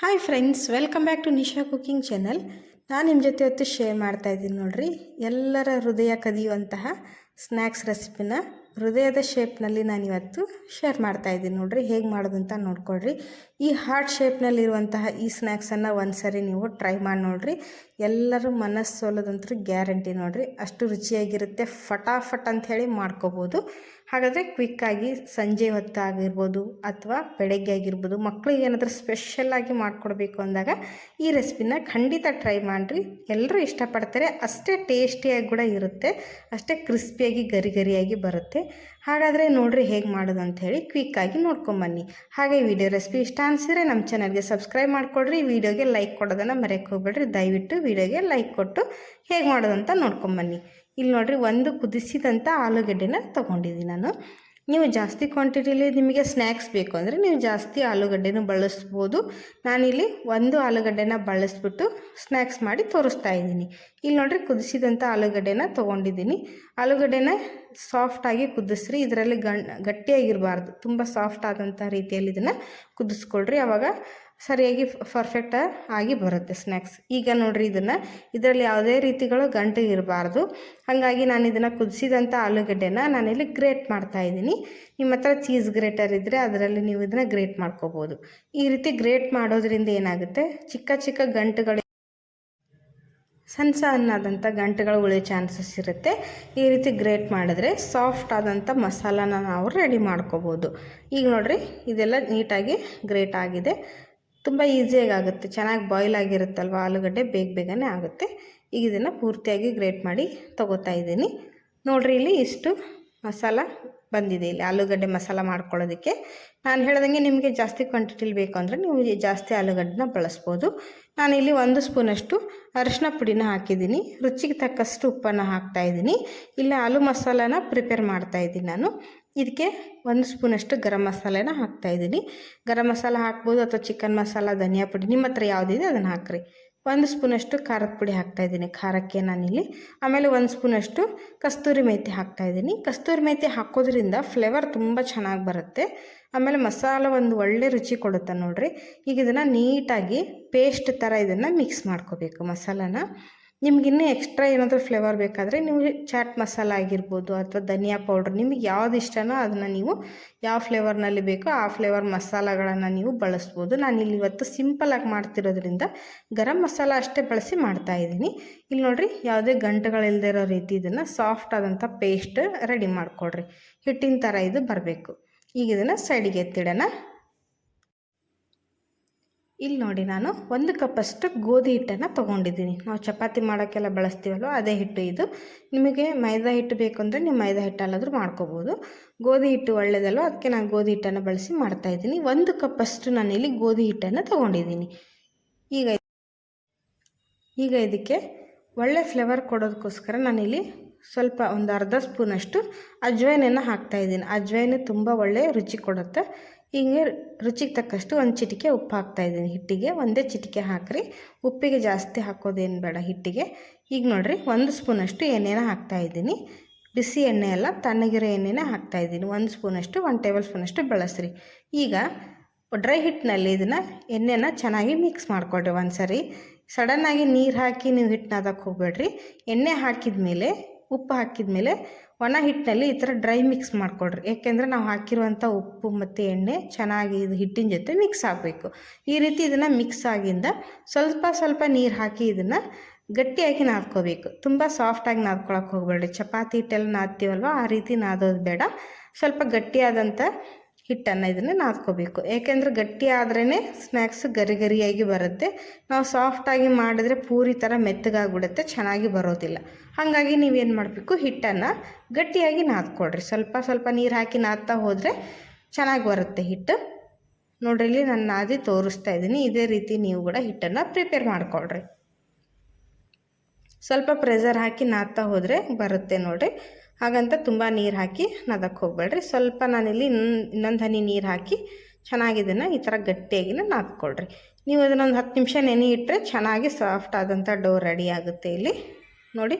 Hi friends, welcome back to Nisha cooking channel. ನಾನು ನಿಮ್ಮ ಜೊತೆ ಇವತ್ತು ಶೇರ್ ಮಾಡ್ತಾ ಇದ್ದೀನಿ ನೋಡ್ರಿ, ಎಲ್ಲರ ಹೃದಯ ಕದಿಯುವಂತಹ ಸ್ನ್ಯಾಕ್ಸ್ ರೆಸಿಪಿನ ಹೃದಯದ ಶೇಪ್ನಲ್ಲಿ ನಾನಿವತ್ತು ಶೇರ್ ಮಾಡ್ತಾ ಇದ್ದೀನಿ ನೋಡ್ರಿ. ಹೇಗೆ ಮಾಡೋದು ಅಂತ ನೋಡ್ಕೊಳ್ರಿ. ಈ ಹಾರ್ಟ್ ಶೇಪ್ನಲ್ಲಿರುವಂತಹ ಈ ಸ್ನ್ಯಾಕ್ಸನ್ನು ಒಂದ್ಸರಿ ನೀವು ಟ್ರೈ ಮಾಡಿ ನೋಡ್ರಿ. ಎಲ್ಲರೂ ಮನಸ್ಸೋಲೋದಂತೂ ಗ್ಯಾರಂಟಿ ನೋಡ್ರಿ. ಅಷ್ಟು ರುಚಿಯಾಗಿರುತ್ತೆ. ಫಟಾಫಟ್ ಅಂತ ಹೇಳಿ ಮಾಡ್ಕೋಬೋದು. ಹಾಗಾದರೆ ಕ್ವಿಕ್ಕಾಗಿ ಸಂಜೆ ಹೊತ್ತಾಗಿರ್ಬೋದು ಅಥವಾ ಬೆಳಗ್ಗೆ ಆಗಿರ್ಬೋದು, ಮಕ್ಕಳಿಗೆ ಏನಾದರೂ ಸ್ಪೆಷಲ್ಲಾಗಿ ಮಾಡಿಕೊಡ್ಬೇಕು ಅಂದಾಗ ಈ ರೆಸಿಪಿನ ಖಂಡಿತ ಟ್ರೈ ಮಾಡಿರಿ. ಎಲ್ಲರೂ ಇಷ್ಟಪಡ್ತಾರೆ. ಅಷ್ಟೇ ಟೇಸ್ಟಿಯಾಗಿ ಕೂಡ ಇರುತ್ತೆ, ಅಷ್ಟೇ ಕ್ರಿಸ್ಪಿಯಾಗಿ ಗರಿ ಗರಿಯಾಗಿ ಬರುತ್ತೆ. ಹಾಗಾದರೆ ನೋಡಿರಿ ಹೇಗೆ ಮಾಡೋದು ಅಂಥೇಳಿ ಕ್ವಿಕ್ಕಾಗಿ ನೋಡ್ಕೊಂಬನ್ನಿ. ಹಾಗೆ ವಿಡಿಯೋ ರೆಸಿಪಿ ಇಷ್ಟ ಅನಿಸಿದ್ರೆ ನಮ್ಮ ಚಾನಲ್ಗೆ ಸಬ್ಸ್ಕ್ರೈಬ್ ಮಾಡಿಕೊಡ್ರಿ. ವಿಡಿಯೋಗೆ ಲೈಕ್ ಕೊಡೋದನ್ನು ಮರೆಯೋಕ್ಕೆ ಹೋಗ್ಬೇಡ್ರಿ. ದಯವಿಟ್ಟು ವಿಡಿಯೋಗೆ ಲೈಕ್ ಕೊಟ್ಟು ಹೇಗೆ ಮಾಡೋದಂತ ನೋಡ್ಕೊಂಬನ್ನಿ. ಇಲ್ಲಿ ನೋಡಿರಿ, ಒಂದು ಕುದಿಸಿದಂಥ ಆಲೂಗಡ್ಡೆನ ತೊಗೊಂಡಿದ್ದೀನಿ ನಾನು. ನೀವು ಜಾಸ್ತಿ ಕ್ವಾಂಟಿಟಿಲಿ ನಿಮಗೆ ಸ್ನ್ಯಾಕ್ಸ್ ಬೇಕು ಅಂದರೆ ನೀವು ಜಾಸ್ತಿ ಆಲೂಗಡ್ಡೆನೂ ಬಳಸ್ಬೋದು. ನಾನಿಲ್ಲಿ ಒಂದು ಆಲೂಗಡ್ಡೆನ ಬಳಸ್ಬಿಟ್ಟು ಸ್ನ್ಯಾಕ್ಸ್ ಮಾಡಿ ತೋರಿಸ್ತಾ ಇದ್ದೀನಿ. ಇಲ್ಲಿ ನೋಡಿರಿ, ಕುದಿಸಿದಂಥ ಆಲೂಗಡ್ಡೆನ ತೊಗೊಂಡಿದ್ದೀನಿ. ಆಲೂಗಡ್ಡೆನ ಸಾಫ್ಟಾಗಿ ಕುದಿಸ್ರಿ. ಇದರಲ್ಲಿ ಗಟ್ಟಿಯಾಗಿರಬಾರ್ದು, ತುಂಬ ಸಾಫ್ಟ್ ಆದಂಥ ರೀತಿಯಲ್ಲಿ ಇದನ್ನು ಕುದಿಸ್ಕೊಳ್ರಿ. ಆವಾಗ ಸರಿಯಾಗಿ ಪರ್ಫೆಕ್ಟ್ ಆಗಿ ಬರುತ್ತೆ ಸ್ನ್ಯಾಕ್ಸ್. ಈಗ ನೋಡಿರಿ, ಇದರಲ್ಲಿ ಯಾವುದೇ ರೀತಿಗಳು ಗಂಟು ಇರಬಾರ್ದು. ಹಾಗಾಗಿ ನಾನು ಇದನ್ನು ಕುದಿಸಿದಂಥ ಆಲೂಗಡ್ಡೆನ ನಾನಿಲ್ಲಿ ಗ್ರೇಟ್ ಮಾಡ್ತಾಯಿದ್ದೀನಿ. ನಿಮ್ಮ ಹತ್ರ ಚೀಸ್ ಗ್ರೇಟರ್ ಇದ್ದರೆ ಅದರಲ್ಲಿ ನೀವು ಇದನ್ನು ಗ್ರೇಟ್ ಮಾಡ್ಕೋಬೋದು. ಈ ರೀತಿ ಗ್ರೇಟ್ ಮಾಡೋದ್ರಿಂದ ಏನಾಗುತ್ತೆ, ಚಿಕ್ಕ ಚಿಕ್ಕ ಗಂಟುಗಳು, ಸಣ್ಣ ಸಣ್ಣಾದಂಥ ಗಂಟುಗಳು ಉಳಿಯೋ ಚಾನ್ಸಸ್ ಇರುತ್ತೆ. ಈ ರೀತಿ ಗ್ರೇಟ್ ಮಾಡಿದ್ರೆ ಸಾಫ್ಟ್ ಆದಂಥ ಮಸಾಲಾನ ನಾವು ರೆಡಿ ಮಾಡ್ಕೋಬೋದು. ಈಗ ನೋಡಿರಿ, ಇದೆಲ್ಲ ನೀಟಾಗಿ ಗ್ರೇಟ್ ಆಗಿದೆ. ತುಂಬ ಈಸಿಯಾಗಿ ಆಗುತ್ತೆ. ಚೆನ್ನಾಗಿ ಬಾಯ್ಲ್ ಆಗಿರುತ್ತಲ್ವ ಆಲೂಗಡ್ಡೆ, ಬೇಗನೆ ಆಗುತ್ತೆ. ಈಗ ಇದನ್ನು ಪೂರ್ತಿಯಾಗಿ ಗ್ರೇಟ್ ಮಾಡಿ ತೊಗೋತಾ ಇದ್ದೀನಿ. ನೋಡಿರಿ, ಇಲ್ಲಿ ಇಷ್ಟು ಮಸಾಲ ಬಂದಿದೆ. ಇಲ್ಲಿ ಆಲೂಗಡ್ಡೆ ಮಸಾಲ ಮಾಡ್ಕೊಳ್ಳೋದಕ್ಕೆ ನಾನು ಹೇಳ್ದಂಗೆ ನಿಮಗೆ ಜಾಸ್ತಿ ಕ್ವಾಂಟಿಟಿಲಿ ಬೇಕು ಅಂದರೆ ನೀವು ಜಾಸ್ತಿ ಆಲೂಗಡ್ಡೆನ ಬಳಸ್ಬೋದು. ನಾನಿಲ್ಲಿ 1 ಸ್ಪೂನಷ್ಟು ಅರಿಶಿನ ಪುಡಿನ ಹಾಕಿದ್ದೀನಿ. ರುಚಿಗೆ ತಕ್ಕಷ್ಟು ಉಪ್ಪನ್ನು ಹಾಕ್ತಾಯಿದ್ದೀನಿ. ಇಲ್ಲಿ ಆಲೂ ಮಸಾಲಾನ ಪ್ರಿಪೇರ್ ಮಾಡ್ತಾಯಿದ್ದೀನಿ ನಾನು. ಇದಕ್ಕೆ 1 ಸ್ಪೂನಷ್ಟು ಗರಂ ಮಸಾಲೆನ ಹಾಕ್ತಾಯಿದ್ದೀನಿ. ಗರಂ ಮಸಾಲ ಹಾಕ್ಬೋದು ಅಥವಾ ಚಿಕನ್ ಮಸಾಲ, ಧನಿಯಾ ಪುಡಿ, ನಿಮ್ಮ ಹತ್ರ ಯಾವುದಿದೆ ಅದನ್ನು ಹಾಕ್ರಿ. 1 ಸ್ಪೂನಷ್ಟು ಖಾರದ ಪುಡಿ ಹಾಕ್ತಾಯಿದ್ದೀನಿ ಖಾರಕ್ಕೆ ನಾನಿಲ್ಲಿ. ಆಮೇಲೆ 1 ಸ್ಪೂನಷ್ಟು ಕಸ್ತೂರಿ ಮೇಥಿ ಹಾಕ್ತಾಯಿದ್ದೀನಿ. ಕಸ್ತೂರಿ ಮೇಥಿ ಹಾಕೋದ್ರಿಂದ ಫ್ಲೇವರ್ ತುಂಬ ಚೆನ್ನಾಗಿ ಬರುತ್ತೆ. ಆಮೇಲೆ ಮಸಾಲ ಒಂದು ಒಳ್ಳೆ ರುಚಿ ಕೊಡುತ್ತೆ ನೋಡಿರಿ. ಈಗ ಇದನ್ನು ನೀಟಾಗಿ ಪೇಸ್ಟ್ ಥರ ಇದನ್ನು ಮಿಕ್ಸ್ ಮಾಡ್ಕೋಬೇಕು ಮಸಾಲಾನ. ನಿಮ್ಗಿನ್ನೂ ಎಕ್ಸ್ಟ್ರಾ ಏನಾದರೂ ಫ್ಲೇವರ್ ಬೇಕಾದರೆ ನೀವು ಚಾಟ್ ಮಸಾಲ ಆಗಿರ್ಬೋದು ಅಥವಾ ಧನಿಯಾ ಪೌಡ್ರ್, ನಿಮಗೆ ಯಾವ್ದು ಇಷ್ಟನೋ ಅದನ್ನು ನೀವು ಯಾವ ಫ್ಲೇವರ್ನಲ್ಲಿ ಬೇಕೋ ಆ ಫ್ಲೇವರ್ ಮಸಾಲಗಳನ್ನು ನೀವು ಬಳಸ್ಬೋದು. ನಾನಿಲ್ಲಿ ಇವತ್ತು ಸಿಂಪಲಾಗಿ ಮಾಡ್ತಿರೋದ್ರಿಂದ ಗರಂ ಮಸಾಲ ಅಷ್ಟೇ ಬಳಸಿ ಮಾಡ್ತಾಯಿದ್ದೀನಿ. ಇಲ್ಲಿ ನೋಡಿರಿ, ಯಾವುದೇ ಗಂಟುಗಳಿಲ್ಲದೆ ಇರೋ ರೀತಿ ಇದನ್ನು ಸಾಫ್ಟ್ ಆದಂಥ ಪೇಸ್ಟ್ ರೆಡಿ ಮಾಡಿಕೊಡ್ರಿ. ಹಿಟ್ಟಿನ ಥರ ಇದು ಬರಬೇಕು. ಈಗ ಇದನ್ನು ಸೈಡಿಗೆ ಎತ್ತಿಡೋಣ. ಇಲ್ಲಿ ನೋಡಿ, ನಾನು 1 ಕಪ್ಪಷ್ಟು ಗೋಧಿ ಹಿಟ್ಟನ್ನು ತೊಗೊಂಡಿದ್ದೀನಿ. ನಾವು ಚಪಾತಿ ಮಾಡೋಕ್ಕೆಲ್ಲ ಬಳಸ್ತೀವಲ್ವ ಅದೇ ಹಿಟ್ಟು ಇದು. ನಿಮಗೆ ಮೈದಾ ಹಿಟ್ಟು ಬೇಕು ಅಂದರೆ ನೀವು ಮೈದಾ ಹಿಟ್ಟಲ್ಲಾದರೂ ಮಾಡ್ಕೋಬೋದು. ಗೋಧಿ ಹಿಟ್ಟು ಒಳ್ಳೆಯದಲ್ವ, ಅದಕ್ಕೆ ನಾನು ಗೋಧಿ ಹಿಟ್ಟನ್ನು ಬಳಸಿ ಮಾಡ್ತಾಯಿದ್ದೀನಿ. 1 ಕಪ್ಪಷ್ಟು ನಾನಿಲ್ಲಿ ಗೋಧಿ ಹಿಟ್ಟನ್ನು ತೊಗೊಂಡಿದ್ದೀನಿ. ಈಗ ಇದಕ್ಕೆ ಒಳ್ಳೆ ಫ್ಲೇವರ್ ಕೊಡೋದಕ್ಕೋಸ್ಕರ ನಾನಿಲ್ಲಿ ಸ್ವಲ್ಪ ಒಂದು ಅರ್ಧ ಸ್ಪೂನಷ್ಟು ಅಜ್ವೈನನ್ನು ಹಾಕ್ತಾಯಿದ್ದೀನಿ. ಅಜ್ವೈನು ತುಂಬ ಒಳ್ಳೆಯ ರುಚಿ ಕೊಡುತ್ತೆ. ಹೀಗೆ ರುಚಿಗೆ ತಕ್ಕಷ್ಟು 1 ಚಿಟಿಕೆ ಉಪ್ಪು ಹಾಕ್ತಾಯಿದ್ದೀನಿ. ಹಿಟ್ಟಿಗೆ ಒಂದೇ ಚಿಟಿಕೆ ಹಾಕ್ರಿ, ಉಪ್ಪಿಗೆ ಜಾಸ್ತಿ ಹಾಕೋದೇನು ಬೇಡ ಹಿಟ್ಟಿಗೆ. ಈಗ ನೋಡಿರಿ, 1 ಸ್ಪೂನಷ್ಟು ಎಣ್ಣೆನ ಹಾಕ್ತಾಯಿದ್ದೀನಿ. ಬಿಸಿ ಎಣ್ಣೆ ಎಲ್ಲ, ತಣ್ಣಗಿರೋ ಎಣ್ಣೆನ ಹಾಕ್ತಾಯಿದ್ದೀನಿ. 1 ಸ್ಪೂನಷ್ಟು, 1 ಟೇಬಲ್ ಸ್ಪೂನಷ್ಟು ಬಳಸ್ರಿ. ಈಗ ಡ್ರೈ ಹಿಟ್ಟಿನಲ್ಲಿ ಇದನ್ನು ಎಣ್ಣೆನ ಚೆನ್ನಾಗಿ ಮಿಕ್ಸ್ ಮಾಡಿಕೊಡ್ರಿ. ಒಂದು ಸರಿ ಸಡನ್ನಾಗಿ ನೀರು ಹಾಕಿ ನೀವು ಹಿಟ್ಟು ನಾದಕ್ಕೆ ಹೋಗಬೇಡ್ರಿ. ಎಣ್ಣೆ ಹಾಕಿದ ಮೇಲೆ, ಉಪ್ಪು ಹಾಕಿದ ಮೇಲೆ ಒಣ ಹಿಟ್ಟಿನಲ್ಲಿ ಈ ಥರ ಡ್ರೈ ಮಿಕ್ಸ್ ಮಾಡಿಕೊಡ್ರಿ. ಏಕೆಂದರೆ ನಾವು ಹಾಕಿರುವಂಥ ಉಪ್ಪು ಮತ್ತು ಎಣ್ಣೆ ಚೆನ್ನಾಗಿ ಇದು ಹಿಟ್ಟಿನ ಜೊತೆ ಮಿಕ್ಸ್ ಆಗಬೇಕು. ಈ ರೀತಿ ಇದನ್ನು ಮಿಕ್ಸ್ ಆಗಿಂದ ಸ್ವಲ್ಪ ನೀರು ಹಾಕಿ ಇದನ್ನು ಗಟ್ಟಿಯಾಗಿ ನಾದ್ಕೋಬೇಕು. ತುಂಬ ಸಾಫ್ಟಾಗಿ ನಾದ್ಕೊಳಕ್ಕೆ ಹೋಗಬೇಡ್ರಿ. ಚಪಾತಿ ಹಿಟ್ಟೆಲ್ಲ ನಾದ್ತೀವಲ್ವ ಆ ರೀತಿ ನಾದೋದು ಬೇಡ. ಸ್ವಲ್ಪ ಗಟ್ಟಿಯಾದಂಥ ಹಿಟ್ಟನ್ನು ಇದನ್ನು ನಾದ್ಕೋಬೇಕು. ಏಕೆಂದರೆ ಗಟ್ಟಿ ಆದ್ರೇ ಸ್ನ್ಯಾಕ್ಸ್ ಗರಿ ಗರಿಯಾಗಿ ಬರುತ್ತೆ. ನಾವು ಸಾಫ್ಟಾಗಿ ಮಾಡಿದ್ರೆ ಪೂರಿ ಥರ ಮೆತ್ತಗಾಗ್ಬಿಡುತ್ತೆ, ಚೆನ್ನಾಗಿ ಬರೋದಿಲ್ಲ. ಹಾಗಾಗಿ ನೀವೇನು ಮಾಡಬೇಕು, ಹಿಟ್ಟನ್ನು ಗಟ್ಟಿಯಾಗಿ ನಾದ್ಕೊಡ್ರಿ. ಸ್ವಲ್ಪ ನೀರು ಹಾಕಿ ನಾದ್ತಾ ಹೋದರೆ ಚೆನ್ನಾಗಿ ಬರುತ್ತೆ ಹಿಟ್ಟು. ನೋಡ್ರಿ, ಇಲ್ಲಿ ನಾನು ನಾದಿ ತೋರಿಸ್ತಾ ಇದ್ದೀನಿ. ಇದೇ ರೀತಿ ನೀವು ಕೂಡ ಹಿಟ್ಟನ್ನು ಪ್ರಿಪೇರ್ ಮಾಡಿಕೊಡ್ರಿ. ಸ್ವಲ್ಪ ಪ್ರೆಷರ್ ಹಾಕಿ ನಾದ್ತಾ ಹೋದರೆ ಬರುತ್ತೆ ನೋಡಿರಿ. ಹಾಗಂತ ತುಂಬ ನೀರು ಹಾಕಿ ನಾದಕ್ಕೆ ಹೋಗಬೇಡ್ರಿ. ಸ್ವಲ್ಪ ನಾನಿಲ್ಲಿ ಇನ್ನೊಂದು ಹನಿ ನೀರು ಹಾಕಿ ಚೆನ್ನಾಗಿ ಇದನ್ನು ಈ ಥರ ಗಟ್ಟಿಯಾಗಿನ ನಾದ್ಕೊಳ್ರಿ. ನೀವು ಅದನ್ನೊಂದು 10 ನಿಮಿಷ ನೆನೆ ಇಟ್ಟರೆ ಚೆನ್ನಾಗಿ ಸಾಫ್ಟ್ ಆದಂಥ ಡೋ ರೆಡಿ ಆಗುತ್ತೆ. ಇಲ್ಲಿ ನೋಡಿ,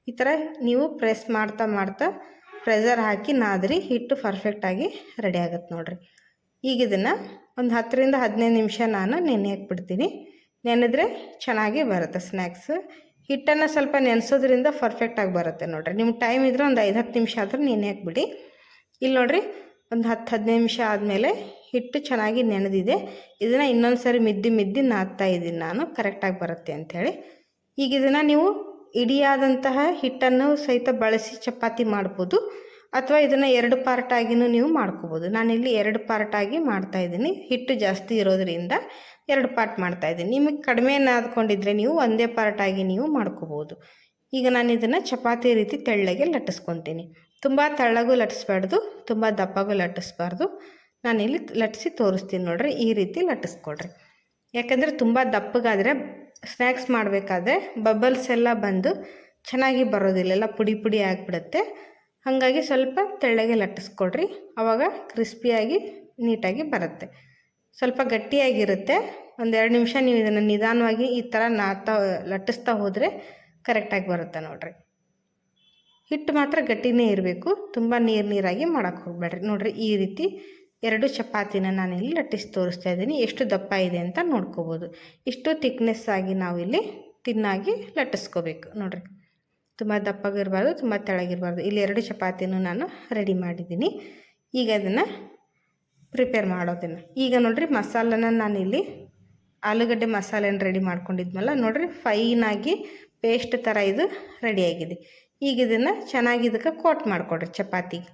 ಈ ಥರ ನೀವು ಪ್ರೆಸ್ ಮಾಡ್ತಾ ಪ್ರೆಷರ್ ಹಾಕಿ ನಾದ್ರಿ, ಹಿಟ್ಟು ಪರ್ಫೆಕ್ಟಾಗಿ ರೆಡಿ ಆಗುತ್ತೆ ನೋಡಿರಿ. ಈಗ ಇದನ್ನು ಒಂದು 10ರಿಂದ 15 ನಿಮಿಷ ನಾನು ನೆನೆಯಕ್ಕೆ ಬಿಡ್ತೀನಿ. ನೆನೆದ್ರೆ ಚೆನ್ನಾಗಿ ಬರುತ್ತೆ ಸ್ನ್ಯಾಕ್ಸ್. ಹಿಟ್ಟನ್ನು ಸ್ವಲ್ಪ ನೆನೆಸೋದ್ರಿಂದ ಪರ್ಫೆಕ್ಟಾಗಿ ಬರುತ್ತೆ ನೋಡಿರಿ. ನಿಮ್ಗೆ ಟೈಮ್ ಇದ್ದರೆ ಒಂದು 5-10 ನಿಮಿಷ ಆದರೂ ನೆನೆಯಕ್ಕೆ ಬಿಡಿ. ಇಲ್ಲಿ ನೋಡಿರಿ ಒಂದು 10-15 ನಿಮಿಷ ಆದಮೇಲೆ ಹಿಟ್ಟು ಚೆನ್ನಾಗಿ ನೆನೆದಿದೆ. ಇದನ್ನು ಇನ್ನೊಂದು ಸರಿ ಮಿದ್ದಿ ನಾದ್ತಾ ಇದ್ದೀನಿ ನಾನು, ಕರೆಕ್ಟಾಗಿ ಬರುತ್ತೆ ಅಂಥೇಳಿ. ಈಗ ಇದನ್ನು ನೀವು ಇಡಿಯಾದಂತಹ ಹಿಟ್ಟನ್ನು ಸಹಿತ ಬಳಸಿ ಚಪಾತಿ ಮಾಡ್ಬೋದು, ಅಥವಾ ಇದನ್ನು 2 ಪಾರ್ಟಾಗಿಯೂ ನೀವು ಮಾಡ್ಕೋಬೋದು. ನಾನಿಲ್ಲಿ 2 ಪಾರ್ಟಾಗಿ ಮಾಡ್ತಾಯಿದ್ದೀನಿ. ಹಿಟ್ಟು ಜಾಸ್ತಿ ಇರೋದರಿಂದ 2 ಪಾರ್ಟ್ ಮಾಡ್ತಾಯಿದ್ದೀನಿ. ನಿಮಗೆ ಕಡಿಮೆ ನಾದ್ಕೊಂಡಿದ್ರೆ ನೀವು ಒಂದೇ ಪಾರ್ಟಾಗಿ ನೀವು ಮಾಡ್ಕೋಬೋದು. ಈಗ ನಾನು ಇದನ್ನು ಚಪಾತಿ ರೀತಿ ತೆಳ್ಳಗೆ ಲಟ್ಟಿಸ್ಕೊತೀನಿ. ತುಂಬ ತೆಳ್ಳಗೂ ಲಟ್ಟಿಸ್ಬಾರ್ದು, ತುಂಬ ದಪ್ಪಗೂ ಲಟ್ಟಿಸ್ಬಾರ್ದು. ನಾನಿಲ್ಲಿ ಲಟ್ಟಿಸಿ ತೋರಿಸ್ತೀನಿ ನೋಡಿರಿ. ಈ ರೀತಿ ಲಟ್ಟಿಸ್ಕೊಡ್ರಿ. ಯಾಕಂದರೆ ತುಂಬ ದಪ್ಪಗಾದರೆ ಸ್ನ್ಯಾಕ್ಸ್ ಮಾಡಬೇಕಾದ್ರೆ ಬಬಲ್ಸ್ ಎಲ್ಲ ಬಂದು ಚೆನ್ನಾಗಿ ಬರೋದಿಲ್ಲ, ಎಲ್ಲ ಪುಡಿ ಆಗಿಬಿಡುತ್ತೆ. ಹಾಗಾಗಿ ಸ್ವಲ್ಪ ತೆಳ್ಳಗೆ ಲಟ್ಟಿಸ್ಕೊಡ್ರಿ, ಆವಾಗ ಕ್ರಿಸ್ಪಿಯಾಗಿ ನೀಟಾಗಿ ಬರುತ್ತೆ. ಸ್ವಲ್ಪ ಗಟ್ಟಿಯಾಗಿರುತ್ತೆ. 1-2 ನಿಮಿಷ ನೀವು ಇದನ್ನು ನಿಧಾನವಾಗಿ ಈ ಥರ ಲಟ್ಟಿಸ್ತಾ ಹೋದರೆ ಕರೆಕ್ಟಾಗಿ ಬರುತ್ತೆ ನೋಡಿರಿ. ಹಿಟ್ಟು ಮಾತ್ರ ಗಟ್ಟಿನೇ ಇರಬೇಕು, ತುಂಬ ನೀರಾಗಿ ಮಾಡೋಕ್ಕೆ ಹೋಗಬೇಡ್ರಿ. ನೋಡಿರಿ ಈ ರೀತಿ 2 ಚಪಾತಿನ ನಾನಿಲ್ಲಿ ಲಟ್ಟಿಸಿ ತೋರಿಸ್ತಾ ಇದ್ದೀನಿ. ಎಷ್ಟು ದಪ್ಪ ಇದೆ ಅಂತ ನೋಡ್ಕೋಬೋದು. ಇಷ್ಟು ಥಿಕ್ನೆಸ್ ಆಗಿ ನಾವಿಲ್ಲಿ ತಿನ್ನಾಗಿ ಲಟ್ಟಿಸ್ಕೋಬೇಕು ನೋಡಿರಿ. ತುಂಬ ದಪ್ಪಗಿರಬಾರ್ದು, ತುಂಬ ತೆಳಗಿರಬಾರ್ದು. ಇಲ್ಲಿ 2 ಚಪಾತಿನೂ ನಾನು ರೆಡಿ ಮಾಡಿದ್ದೀನಿ. ಈಗ ಅದನ್ನು ಪ್ರಿಪೇರ್ ಮಾಡೋದನ್ನು ಈಗ ನೋಡಿರಿ. ಮಸಾಲನ ನಾನಿಲ್ಲಿ ಆಲೂಗಡ್ಡೆ ಮಸಾಲೆನ ರೆಡಿ ಮಾಡ್ಕೊಂಡಿದ್ನಲ್ಲ ನೋಡಿರಿ, ಫೈನಾಗಿ ಪೇಸ್ಟ್ ಥರ ಇದು ರೆಡಿಯಾಗಿದೆ. ಈಗ ಇದನ್ನು ಚೆನ್ನಾಗಿ ಇದಕ್ಕೆ ಕೋಟ್ ಮಾಡಿಕೊಡ್ರಿ ಚಪಾತಿಗೆ.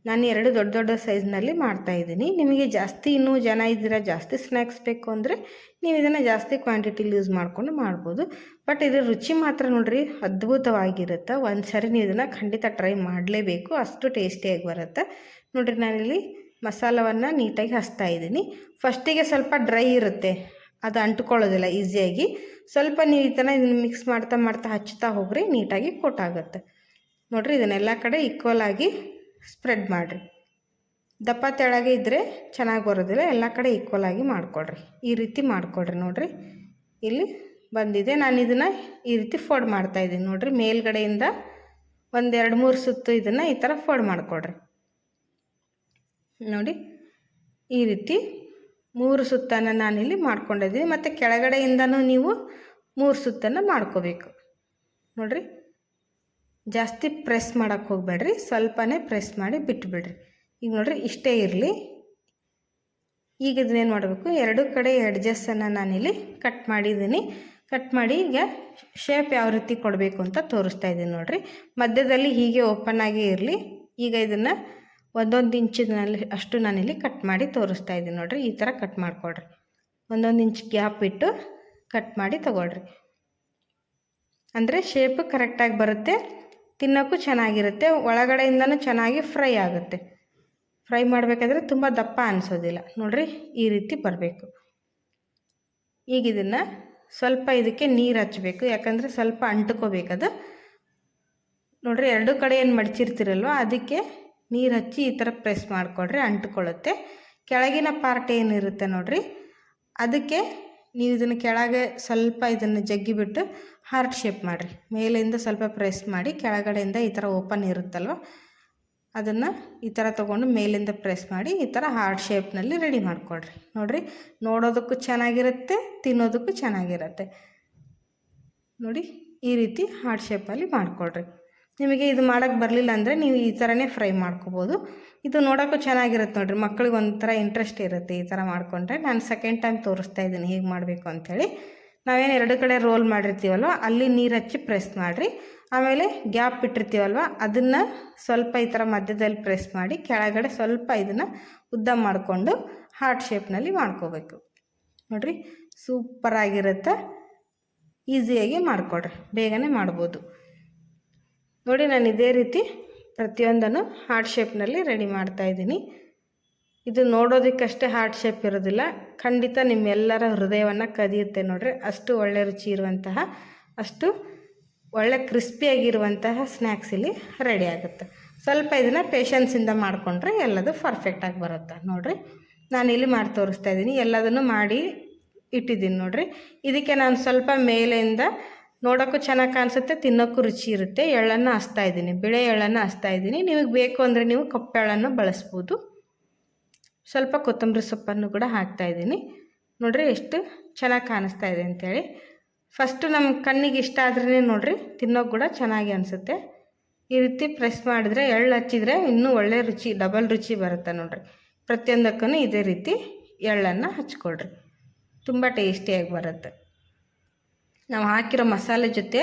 ನಾನು 2 ದೊಡ್ಡ ಸೈಜ್ನಲ್ಲಿ ಮಾಡ್ತಾಯಿದ್ದೀನಿ. ನಿಮಗೆ ಜಾಸ್ತಿ ಇನ್ನೂ ಜನ ಇದ್ದೀರಾ, ಜಾಸ್ತಿ ಸ್ನ್ಯಾಕ್ಸ್ ಬೇಕು ಅಂದರೆ ನೀವು ಇದನ್ನು ಜಾಸ್ತಿ ಕ್ವಾಂಟಿಟಿಲಿ ಯೂಸ್ ಮಾಡಿಕೊಂಡು ಮಾಡ್ಬೋದು. ಬಟ್ ಇದ್ರ ರುಚಿ ಮಾತ್ರ ನೋಡಿರಿ ಅದ್ಭುತವಾಗಿರುತ್ತೆ. ಒಂದು ಸರಿ ನೀವು ಇದನ್ನು ಖಂಡಿತ ಟ್ರೈ ಮಾಡಲೇಬೇಕು, ಅಷ್ಟು ಟೇಸ್ಟಿಯಾಗಿ ಬರುತ್ತೆ ನೋಡಿರಿ. ನಾನಿಲ್ಲಿ ಮಸಾಲವನ್ನು ನೀಟಾಗಿ ಹಚ್ತಾಯಿದ್ದೀನಿ. ಫಸ್ಟಿಗೆ ಸ್ವಲ್ಪ ಡ್ರೈ ಇರುತ್ತೆ, ಅದು ಅಂಟ್ಕೊಳ್ಳೋದಿಲ್ಲ ಈಸಿಯಾಗಿ. ಸ್ವಲ್ಪ ನೀವು ಈ ಥರ ಇದನ್ನು ಮಿಕ್ಸ್ ಮಾಡ್ತಾ ಹಚ್ತಾ ಹೋಗ್ರಿ, ನೀಟಾಗಿ ಕೋಟ್ ಆಗುತ್ತೆ ನೋಡಿರಿ. ಇದನ್ನೆಲ್ಲ ಕಡೆ ಈಕ್ವಲ್ ಆಗಿ ಸ್ಪ್ರೆಡ್ ಮಾಡಿರಿ. ದಪ್ಪ ತೆಳಗೆ ಇದ್ದರೆ ಚೆನ್ನಾಗಿ ಬರೋದಿಲ್ಲ, ಎಲ್ಲ ಕಡೆ ಈಕ್ವಲ್ ಆಗಿ ಮಾಡಿಕೊಡ್ರಿ. ಈ ರೀತಿ ಮಾಡಿಕೊಡ್ರಿ ನೋಡಿರಿ. ಇಲ್ಲಿ ಬಂದಿದೆ. ನಾನು ಇದನ್ನು ಈ ರೀತಿ ಫೋಲ್ಡ್ ಮಾಡ್ತಾಯಿದ್ದೀನಿ ನೋಡಿರಿ. ಮೇಲ್ಗಡೆಯಿಂದ 1-2-3 ಸುತ್ತು ಇದನ್ನು ಈ ಥರ ಫೋಲ್ಡ್ ಮಾಡಿಕೊಡ್ರಿ ನೋಡಿ. ಈ ರೀತಿ 3 ಸುತ್ತನ್ನು ನಾನಿಲ್ಲಿ ಮಾಡ್ಕೊಂಡಿದ್ದೀನಿ. ಮತ್ತು ಕೆಳಗಡೆಯಿಂದನೂ ನೀವು 3 ಸುತ್ತನ್ನು ಮಾಡ್ಕೋಬೇಕು ನೋಡಿರಿ. ಜಾಸ್ತಿ ಪ್ರೆಸ್ ಮಾಡೋಕ್ಕೆ ಹೋಗಬೇಡ್ರಿ, ಸ್ವಲ್ಪನೇ ಪ್ರೆಸ್ ಮಾಡಿ ಬಿಟ್ಟುಬಿಡ್ರಿ. ಈಗ ನೋಡಿರಿ ಇಷ್ಟೇ ಇರಲಿ. ಈಗ ಇದನ್ನೇನು ಮಾಡಬೇಕು, 2 ಕಡೆ ಎಡ್ಜಸ್ಸನ್ನು ನಾನಿಲ್ಲಿ ಕಟ್ ಮಾಡಿದ್ದೀನಿ. ಕಟ್ ಮಾಡಿ ಈಗ ಶೇಪ್ ಯಾವ ರೀತಿ ಕೊಡಬೇಕು ಅಂತ ತೋರಿಸ್ತಾ ಇದ್ದೀನಿ ನೋಡಿರಿ. ಮಧ್ಯದಲ್ಲಿ ಹೀಗೆ ಓಪನ್ ಆಗಿ ಇರಲಿ. ಈಗ ಇದನ್ನು 1 ಇಂಚಿನಲ್ಲಿ ಅಷ್ಟು ನಾನಿಲ್ಲಿ ಕಟ್ ಮಾಡಿ ತೋರಿಸ್ತಾ ಇದ್ದೀನಿ ನೋಡಿರಿ. ಈ ಥರ ಕಟ್ ಮಾಡಿಕೊಡ್ರಿ. 1 ಇಂಚ್ ಗ್ಯಾಪ್ ಇಟ್ಟು ಕಟ್ ಮಾಡಿ ತಗೊಳ್ರಿ. ಅಂದರೆ ಶೇಪು ಕರೆಕ್ಟಾಗಿ ಬರುತ್ತೆ, ತಿನ್ನೋಕ್ಕೂ ಚೆನ್ನಾಗಿರುತ್ತೆ, ಒಳಗಡೆಯಿಂದನೂ ಚೆನ್ನಾಗಿ ಫ್ರೈ ಆಗುತ್ತೆ. ಫ್ರೈ ಮಾಡಬೇಕಾದ್ರೆ ತುಂಬ ದಪ್ಪ ಅನಿಸೋದಿಲ್ಲ ನೋಡಿರಿ. ಈ ರೀತಿ ಬರಬೇಕು. ಈಗ ಇದನ್ನು ಸ್ವಲ್ಪ ಇದಕ್ಕೆ ನೀರು ಹಚ್ಚಬೇಕು, ಯಾಕಂದರೆ ಸ್ವಲ್ಪ ಅಂಟ್ಕೋಬೇಕದು ನೋಡಿರಿ. 2 ಕಡೆ ಏನು ಮಡಚಿರ್ತೀರಲ್ವ ಅದಕ್ಕೆ ನೀರು ಹಚ್ಚಿ ಈ ಥರ ಪ್ರೆಸ್ ಮಾಡಿಕೊಡ್ರಿ, ಅಂಟ್ಕೊಳ್ಳುತ್ತೆ. ಕೆಳಗಿನ ಪಾರ್ಟ್ ಏನಿರುತ್ತೆ ನೋಡಿರಿ, ಅದಕ್ಕೆ ನೀವು ಇದನ್ನು ಕೆಳಗೆ ಸ್ವಲ್ಪ ಇದನ್ನು ಜಗ್ಗಿಬಿಟ್ಟು ಹಾರ್ಟ್ ಶೇಪ್ ಮಾಡಿರಿ. ಮೇಲಿಂದ ಸ್ವಲ್ಪ ಪ್ರೆಸ್ ಮಾಡಿ, ಕೆಳಗಡೆಯಿಂದ ಈ ಥರ ಓಪನ್ ಇರುತ್ತಲ್ವ ಅದನ್ನು ಈ ಥರ ತೊಗೊಂಡು ಮೇಲಿಂದ ಪ್ರೆಸ್ ಮಾಡಿ ಈ ಥರ ಹಾರ್ಟ್ ಶೇಪ್ನಲ್ಲಿ ರೆಡಿ ಮಾಡಿಕೊಡ್ರಿ ನೋಡಿರಿ. ನೋಡೋದಕ್ಕೂ ಚೆನ್ನಾಗಿರುತ್ತೆ, ತಿನ್ನೋದಕ್ಕೂ ಚೆನ್ನಾಗಿರುತ್ತೆ ನೋಡಿ. ಈ ರೀತಿ ಹಾರ್ಟ್ ಶೇಪಲ್ಲಿ ಮಾಡಿಕೊಡ್ರಿ. ನಿಮಗೆ ಇದು ಮಾಡೋಕ್ಕೆ ಬರಲಿಲ್ಲ ಅಂದರೆ ನೀವು ಈ ಥರನೇ ಫ್ರೈ ಮಾಡ್ಕೋಬೋದು. ಇದು ನೋಡೋಕ್ಕೂ ಚೆನ್ನಾಗಿರುತ್ತೆ ನೋಡಿರಿ. ಮಕ್ಳಿಗೆ ಒಂಥರ ಇಂಟ್ರೆಸ್ಟ್ ಇರುತ್ತೆ ಈ ಥರ ಮಾಡಿಕೊಂಡ್ರೆ. ನಾನು ಸೆಕೆಂಡ್ ಟೈಮ್ ತೋರಿಸ್ತಾ ಇದ್ದೀನಿ ಹೇಗೆ ಮಾಡಬೇಕು ಅಂಥೇಳಿ. ನಾವೇನು 2 ಕಡೆ ರೋಲ್ ಮಾಡಿರ್ತೀವಲ್ವ ಅಲ್ಲಿ ನೀರು ಹಚ್ಚಿ ಪ್ರೆಸ್ ಮಾಡಿರಿ. ಆಮೇಲೆ ಗ್ಯಾಪ್ ಬಿಟ್ಟಿರ್ತೀವಲ್ವ ಅದನ್ನು ಸ್ವಲ್ಪ ಈ ಥರ ಮಧ್ಯದಲ್ಲಿ ಪ್ರೆಸ್ ಮಾಡಿ ಕೆಳಗಡೆ ಸ್ವಲ್ಪ ಇದನ್ನು ಉದ್ದ ಮಾಡಿಕೊಂಡು ಹಾರ್ಟ್ ಶೇಪ್ನಲ್ಲಿ ಮಾಡ್ಕೋಬೇಕು ನೋಡಿರಿ. ಸೂಪರಾಗಿರುತ್ತೆ, ಈಸಿಯಾಗಿ ಮಾಡಿಕೊಡ್ರಿ, ಬೇಗನೆ ಮಾಡ್ಬೋದು ನೋಡಿ. ನಾನು ಇದೇ ರೀತಿ ಪ್ರತಿಯೊಂದನ್ನು ಹಾರ್ಟ್ ಶೇಪ್ನಲ್ಲಿ ರೆಡಿ ಮಾಡ್ತಾಯಿದ್ದೀನಿ. ಇದು ನೋಡೋದಕ್ಕಷ್ಟೇ ಹಾರ್ಟ್ ಶೇಪ್ ಇರೋದಿಲ್ಲ, ಖಂಡಿತ ನಿಮ್ಮೆಲ್ಲರ ಹೃದಯವನ್ನು ಕದಿಯುತ್ತೆ ನೋಡಿರಿ. ಅಷ್ಟು ಒಳ್ಳೆ ರುಚಿ ಇರುವಂತಹ, ಅಷ್ಟು ಒಳ್ಳೆ ಕ್ರಿಸ್ಪಿಯಾಗಿರುವಂತಹ ಸ್ನ್ಯಾಕ್ಸ್ ಇಲ್ಲಿ ರೆಡಿ ಆಗುತ್ತೆ. ಸ್ವಲ್ಪ ಇದನ್ನು ಪೇಷನ್ಸಿಂದ ಮಾಡಿಕೊಂಡ್ರೆ ಎಲ್ಲದು ಪರ್ಫೆಕ್ಟಾಗಿ ಬರುತ್ತೆ ನೋಡಿರಿ. ನಾನಿಲ್ಲಿ ಮಾಡಿ ತೋರಿಸ್ತಾ ಇದ್ದೀನಿ, ಎಲ್ಲದನ್ನು ಮಾಡಿ ಇಟ್ಟಿದ್ದೀನಿ ನೋಡಿರಿ. ಇದಕ್ಕೆ ನಾನು ಸ್ವಲ್ಪ ಮೇಲೆಯಿಂದ ನೋಡೋಕ್ಕೂ ಚೆನ್ನಾಗಿ ಕಾಣಿಸುತ್ತೆ, ತಿನ್ನೋಕ್ಕೂ ರುಚಿ ಇರುತ್ತೆ, ಎಳ್ಳನ್ನು ಹಚ್ತಾ ಇದ್ದೀನಿ, ಬಿಳೆ ಎಳ್ಳನ್ನು ಹಚ್ತಾ ಇದ್ದೀನಿ. ನಿಮಗೆ ಬೇಕು ಅಂದರೆ ನೀವು ಕಪ್ಪು ಎಳ್ಳನ್ನು ಬಳಸ್ಬೋದು. ಸ್ವಲ್ಪ ಕೊತ್ತಂಬರಿ ಸೊಪ್ಪನ್ನು ಕೂಡ ಹಾಕ್ತಾಯಿದ್ದೀನಿ. ನೋಡಿರಿ ಎಷ್ಟು ಚೆನ್ನಾಗಿ ಕಾಣಿಸ್ತಾ ಇದೆ ಅಂಥೇಳಿ. ಫಸ್ಟು ನಮ್ಮ ಕಣ್ಣಿಗೆ ಇಷ್ಟ ಆದ್ರೇ ನೋಡಿರಿ ತಿನ್ನೋಕೆ ಕೂಡ ಚೆನ್ನಾಗಿ ಅನಿಸುತ್ತೆ. ಈ ರೀತಿ ಪ್ರೆಸ್ ಮಾಡಿದ್ರೆ ಎಳ್ಳು ಹಚ್ಚಿದ್ರೆ ಇನ್ನೂ ಒಳ್ಳೆ ರುಚಿ, ಡಬಲ್ ರುಚಿ ಬರುತ್ತೆ ನೋಡಿರಿ. ಪ್ರತಿಯೊಂದಕ್ಕೂ ಇದೇ ರೀತಿ ಎಳ್ಳನ್ನು ಹಚ್ಕೊಳ್ರಿ, ತುಂಬ ಟೇಸ್ಟಿಯಾಗಿ ಬರುತ್ತೆ. ನಾವು ಹಾಕಿರೋ ಮಸಾಲೆ ಜೊತೆ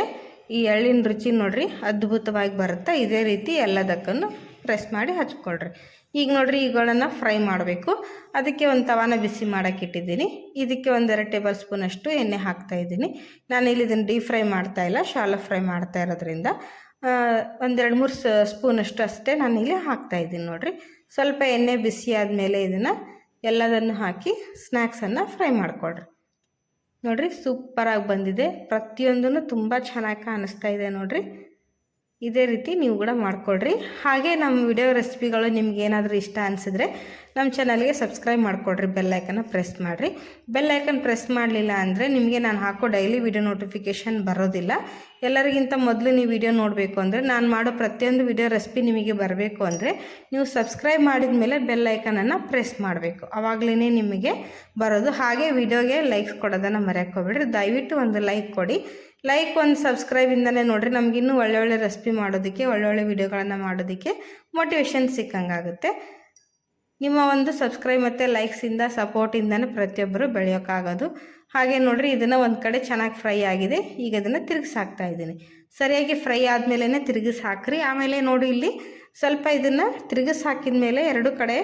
ಈ ಎಳ್ಳಿನ ರುಚಿ ನೋಡಿರಿ ಅದ್ಭುತವಾಗಿ ಬರುತ್ತೆ. ಇದೇ ರೀತಿ ಎಲ್ಲದಕ್ಕೂ ಪ್ರೆಸ್ ಮಾಡಿ ಹಚ್ಕೊಳ್ರಿ. ಈಗ ನೋಡಿರಿ ಇವುಗಳನ್ನು ಫ್ರೈ ಮಾಡಬೇಕು. ಅದಕ್ಕೆ ಒಂದು ತವಾನ ಬಿಸಿ ಮಾಡೋಕ್ಕೆ ಇಟ್ಟಿದ್ದೀನಿ. ಇದಕ್ಕೆ 1-2 ಟೇಬಲ್ ಸ್ಪೂನಷ್ಟು ಎಣ್ಣೆ ಹಾಕ್ತಾಯಿದ್ದೀನಿ. ನಾನಿಲ್ಲಿ ಇದನ್ನು ಡೀಪ್ ಫ್ರೈ ಮಾಡ್ತಾಯಿಲ್ಲ, ಶಾಲೋ ಫ್ರೈ ಮಾಡ್ತಾ ಇರೋದ್ರಿಂದ 1-2-3 ಸ್ಪೂನಷ್ಟು ಅಷ್ಟೇ ನಾನಿಲ್ಲಿ ಹಾಕ್ತಾಯಿದ್ದೀನಿ. ನೋಡಿರಿ ಸ್ವಲ್ಪ ಎಣ್ಣೆ ಬಿಸಿ ಆದಮೇಲೆ ಇದನ್ನು ಎಲ್ಲದನ್ನು ಹಾಕಿ ಸ್ನ್ಯಾಕ್ಸನ್ನು ಫ್ರೈ ಮಾಡ್ಕೊಳ್ರಿ. ನೋಡಿರಿ ಸೂಪರಾಗಿ ಬಂದಿದೆ. ಪ್ರತಿಯೊಂದೂ ತುಂಬ ಚೆನ್ನಾಗಿ ಕಾಣಿಸ್ತಾ ಇದೆ ನೋಡಿರಿ. ಇದೇ ರೀತಿ ನೀವು ಕೂಡ ಮಾಡ್ಕೊಳ್ರಿ. ಹಾಗೆ ನಮ್ಮ ವಿಡಿಯೋ ರೆಸಿಪಿಗಳು ನಿಮ್ಗೆ ಏನಾದರೂ ಇಷ್ಟ ಅನಿಸಿದ್ರೆ ನಮ್ಮ ಚಾನಲ್ಗೆ ಸಬ್ಸ್ಕ್ರೈಬ್ ಮಾಡ್ಕೊಳ್ರಿ, ಬೆಲ್ ಐಕನ್ನ ಪ್ರೆಸ್ ಮಾಡಿರಿ. ಬೆಲ್ ಐಕನ್ ಪ್ರೆಸ್ ಮಾಡಲಿಲ್ಲ ಅಂದರೆ ನಿಮಗೆ ನಾನು ಹಾಕೋ ಡೈಲಿ ವಿಡಿಯೋ ನೋಟಿಫಿಕೇಷನ್ ಬರೋದಿಲ್ಲ. ಎಲ್ಲರಿಗಿಂತ ಮೊದಲು ನೀವು ವಿಡಿಯೋ ನೋಡಬೇಕು ಅಂದರೆ, ನಾನು ಮಾಡೋ ಪ್ರತಿಯೊಂದು ವಿಡಿಯೋ ರೆಸಿಪಿ ನಿಮಗೆ ಬರಬೇಕು ಅಂದರೆ ನೀವು ಸಬ್ಸ್ಕ್ರೈಬ್ ಮಾಡಿದ ಮೇಲೆ ಬೆಲ್ ಐಕನನ್ನು ಪ್ರೆಸ್ ಮಾಡಬೇಕು. ಆವಾಗಲೇ ನಿಮಗೆ ಬರೋದು. ಹಾಗೆ ವಿಡಿಯೋಗೆ ಲೈಕ್ಸ್ ಕೊಡೋದನ್ನು ಮರೆಯೋಕ್ಕೆ ಹೋಗ್ಬೇಡ್ರಿ. ದಯವಿಟ್ಟು ಒಂದು ಲೈಕ್ ಕೊಡಿ. ಲೈಕ್, ಒಂದು ಸಬ್ಸ್ಕ್ರೈಬಿಂದನೇ ನೋಡಿರಿ ನಮಗಿನ್ನೂ ಒಳ್ಳೊಳ್ಳೆ ರೆಸಿಪಿ ಮಾಡೋದಕ್ಕೆ, ಒಳ್ಳೊಳ್ಳೆ ವಿಡಿಯೋಗಳನ್ನು ಮಾಡೋದಕ್ಕೆ ಮೋಟಿವೇಶನ್ ಸಿಕ್ಕಂಗಾಗುತ್ತೆ. ನಿಮ್ಮ ಒಂದು ಸಬ್ಸ್ಕ್ರೈಬ್ ಮತ್ತು ಲೈಕ್ಸಿಂದ, ಸಪೋರ್ಟಿಂದನೇ ಪ್ರತಿಯೊಬ್ಬರು ಬೆಳೆಯೋಕ್ಕಾಗೋದು. ಹಾಗೆ ನೋಡಿರಿ ಇದನ್ನು ಒಂದು ಕಡೆ ಚೆನ್ನಾಗಿ ಫ್ರೈ ಆಗಿದೆ. ಈಗ ಇದನ್ನು ತಿರುಗಿಸಿ ಹಾಕ್ತಾಯಿದ್ದೀನಿ. ಸರಿಯಾಗಿ ಫ್ರೈ ಆದಮೇಲೆ ತಿರುಗಿಸಿ ಹಾಕ್ರಿ. ಆಮೇಲೆ ನೋಡಿ ಇಲ್ಲಿ ಸ್ವಲ್ಪ ಇದನ್ನು ತಿರುಗಿಸಿ ಹಾಕಿದ ಮೇಲೆ 2 ಕಡೆ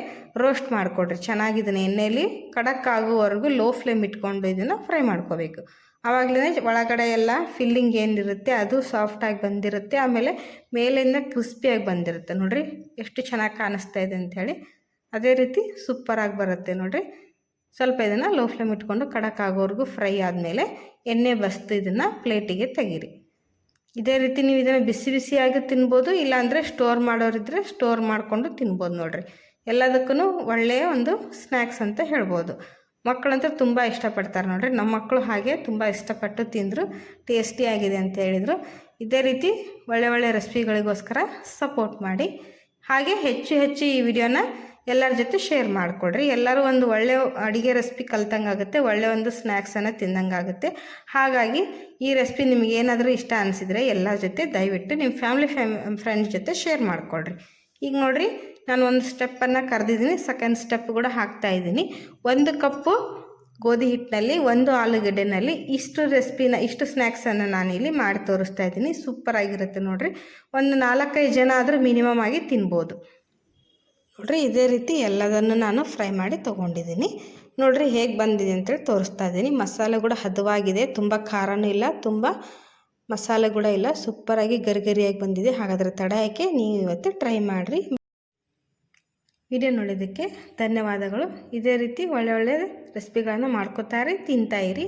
ರೋಸ್ಟ್ ಮಾಡಿಕೊಡ್ರಿ. ಚೆನ್ನಾಗಿ ಇದನ್ನು ಎಣ್ಣೆಯಲ್ಲಿ ಖಡಕ್ ಆಗುವವರೆಗೂ ಲೋ ಫ್ಲೇಮ್ ಇಟ್ಕೊಂಡು ಇದನ್ನು ಫ್ರೈ ಮಾಡ್ಕೋಬೇಕು. ಆವಾಗಲೇ ಒಳಗಡೆ ಎಲ್ಲ ಫಿಲ್ಲಿಂಗ್ ಏನಿರುತ್ತೆ ಅದು ಸಾಫ್ಟಾಗಿ ಬಂದಿರುತ್ತೆ. ಆಮೇಲೆ ಮೇಲಿಂದ ಕ್ರಿಸ್ಪಿಯಾಗಿ ಬಂದಿರುತ್ತೆ. ನೋಡಿರಿ ಎಷ್ಟು ಚೆನ್ನಾಗಿ ಕಾಣಿಸ್ತಾ ಇದೆ ಅಂಥೇಳಿ. ಅದೇ ರೀತಿ ಸೂಪರಾಗಿ ಬರುತ್ತೆ ನೋಡಿರಿ. ಸ್ವಲ್ಪ ಇದನ್ನು ಲೋ ಫ್ಲೇಮ್ ಇಟ್ಕೊಂಡು ಖಡಕ್ ಆಗೋವರೆಗೂ ಫ್ರೈ ಆದಮೇಲೆ ಎಣ್ಣೆ ಬಸ್ತು ಇದನ್ನು ಪ್ಲೇಟಿಗೆ ತೆಗೀರಿ. ಇದೇ ರೀತಿ ನೀವು ಇದನ್ನು ಬಿಸಿ ಬಿಸಿಯಾಗಿ ತಿನ್ಬೋದು, ಇಲ್ಲಾಂದರೆ ಸ್ಟೋರ್ ಮಾಡೋರಿದ್ದರೆ ಸ್ಟೋರ್ ಮಾಡಿಕೊಂಡು ತಿನ್ಬೋದು ನೋಡಿರಿ. ಎಲ್ಲದಕ್ಕೂ ಒಳ್ಳೆಯ ಒಂದು ಸ್ನ್ಯಾಕ್ಸ್ ಅಂತ ಹೇಳ್ಬೋದು. ಮಕ್ಕಳಂತೂ ತುಂಬ ಇಷ್ಟಪಡ್ತಾರೆ ನೋಡಿರಿ. ನಮ್ಮ ಮಕ್ಕಳು ಹಾಗೆ ತುಂಬ ಇಷ್ಟಪಟ್ಟು ತಿಂದರು, ಟೇಸ್ಟಿಯಾಗಿದೆ ಅಂತ ಹೇಳಿದರು. ಇದೇ ರೀತಿ ಒಳ್ಳೆ ರೆಸಿಪಿಗಳಿಗೋಸ್ಕರ ಸಪೋರ್ಟ್ ಮಾಡಿ. ಹಾಗೆ ಹೆಚ್ಚು ಈ ವಿಡಿಯೋನ ಎಲ್ಲರ ಜೊತೆ ಶೇರ್ ಮಾಡಿಕೊಡ್ರಿ. ಎಲ್ಲರೂ ಒಂದು ಒಳ್ಳೆಯ ಅಡುಗೆ ರೆಸಿಪಿ ಕಲ್ತಂಗಾಗುತ್ತೆ, ಒಳ್ಳೆಯ ಒಂದು ಸ್ನ್ಯಾಕ್ಸನ್ನು ತಿಂದಂಗಾಗುತ್ತೆ. ಹಾಗಾಗಿ ಈ ರೆಸಿಪಿ ನಿಮಗೆ ಏನಾದರೂ ಇಷ್ಟ ಅನಿಸಿದರೆ ಎಲ್ಲರ ಜೊತೆ ದಯವಿಟ್ಟು ನಿಮ್ಮ ಫ್ರೆಂಡ್ಸ್ ಜೊತೆ ಶೇರ್ ಮಾಡಿಕೊಡ್ರಿ. ಈಗ ನೋಡಿರಿ ನಾನು ಒಂದು ಸ್ಟೆಪ್ಪನ್ನು ಕರೆದಿದ್ದೀನಿ, ಸೆಕೆಂಡ್ ಸ್ಟೆಪ್ ಕೂಡ ಹಾಕ್ತಾಯಿದ್ದೀನಿ. 1 ಕಪ್ಪು ಗೋಧಿ ಹಿಟ್ಟಿನಲ್ಲಿ 1 ಆಲೂಗಡ್ಡೆನಲ್ಲಿ ಇಷ್ಟು ಸ್ನ್ಯಾಕ್ಸನ್ನು ನಾನಿಲ್ಲಿ ಮಾಡಿ ತೋರಿಸ್ತಾ ಇದ್ದೀನಿ. ಸೂಪರಾಗಿರುತ್ತೆ ನೋಡಿರಿ. ಒಂದು 4-5 ಜನ ಆದರೂ ಮಿನಿಮಮ್ ಆಗಿ ತಿನ್ಬೋದು ನೋಡಿರಿ. ಇದೇ ರೀತಿ ಎಲ್ಲದನ್ನು ನಾನು ಫ್ರೈ ಮಾಡಿ ತೊಗೊಂಡಿದ್ದೀನಿ. ನೋಡಿರಿ ಹೇಗೆ ಬಂದಿದೆ ಅಂತೇಳಿ ತೋರಿಸ್ತಾ ಇದ್ದೀನಿ. ಮಸಾಲೆ ಕೂಡ ಹದವಾಗಿದೆ, ತುಂಬ ಖಾರನೂ ಇಲ್ಲ, ತುಂಬ ಮಸಾಲೆ ಕೂಡ ಇಲ್ಲ. ಸೂಪರಾಗಿ ಗರಿಗರಿಯಾಗಿ ಬಂದಿದೆ. ಹಾಗಾದರೆ ತಡ ಯಾಕೆ, ನೀವು ಇವತ್ತು ಟ್ರೈ ಮಾಡಿರಿ. ವಿಡಿಯೋ ನೋಡಿದ್ದಕ್ಕೆ ಧನ್ಯವಾದಗಳು. ಇದೇ ರೀತಿ ಒಳ್ಳೆ ರೆಸಿಪಿಗಳನ್ನು ಮಾಡ್ಕೋತಾರೆ, ತಿಂತಾಯಿರಿ.